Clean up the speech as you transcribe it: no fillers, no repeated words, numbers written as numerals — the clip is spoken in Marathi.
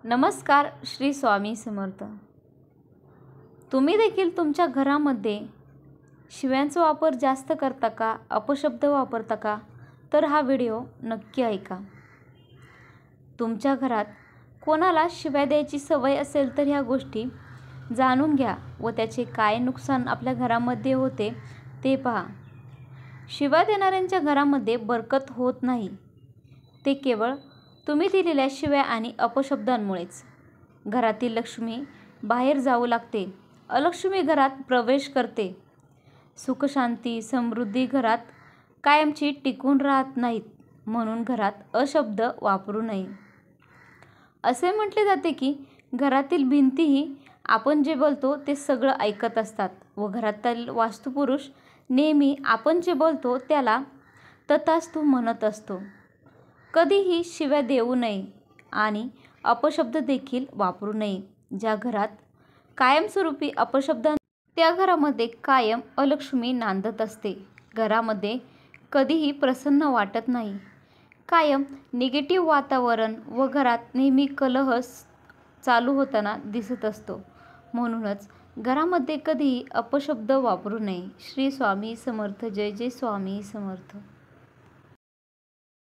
नमस्कार. श्री स्वामी समर्थ. तुम्ही देखील तुमच्या घरामध्ये शिव्यांचा वापर जास्त करता का, अपशब्द वापरता का? तर हा व्हिडिओ नक्की ऐका. तुमच्या घरात कोणाला शिव्या द्यायची सवय असेल तर ह्या गोष्टी जाणून घ्या व त्याचे काय नुकसान आपल्या घरामध्ये होते ते पहा. शिव्या देणाऱ्यांच्या घरामध्ये बरकत होत नाही. ते केवळ तुम्ही दिलेल्या शिव्या आणि अपशब्दांमुळेच. घरातील लक्ष्मी बाहेर जाऊ लागते, अलक्ष्मी घरात प्रवेश करते. सुखशांती समृद्धी घरात कायमची टिकून राहत नाहीत. म्हणून घरात अशब्द वापरू नये. असे म्हटले जाते की घरातील भिंतीही आपण जे बोलतो ते सगळं ऐकत असतात व घरातील वास्तुपुरुष नेहमी आपण जे बोलतो त्याला तथास्तु म्हणत असतो. कधीही शिव्या देऊ नये आणि अपशब्द देखील वापरू नये. ज्या घरात कायमस्वरूपी अपशब्द त्या घरामध्ये कायम अलक्ष्मी नांदत असते. घरामध्ये कधीही प्रसन्न वाटत नाही. कायम निगेटिव्ह वातावरण व घरात नेहमी कलह चालू होताना दिसत असतो. म्हणूनच घरामध्ये कधीही अपशब्द वापरू नये. श्री स्वामी समर्थ. जय जय स्वामी समर्थ.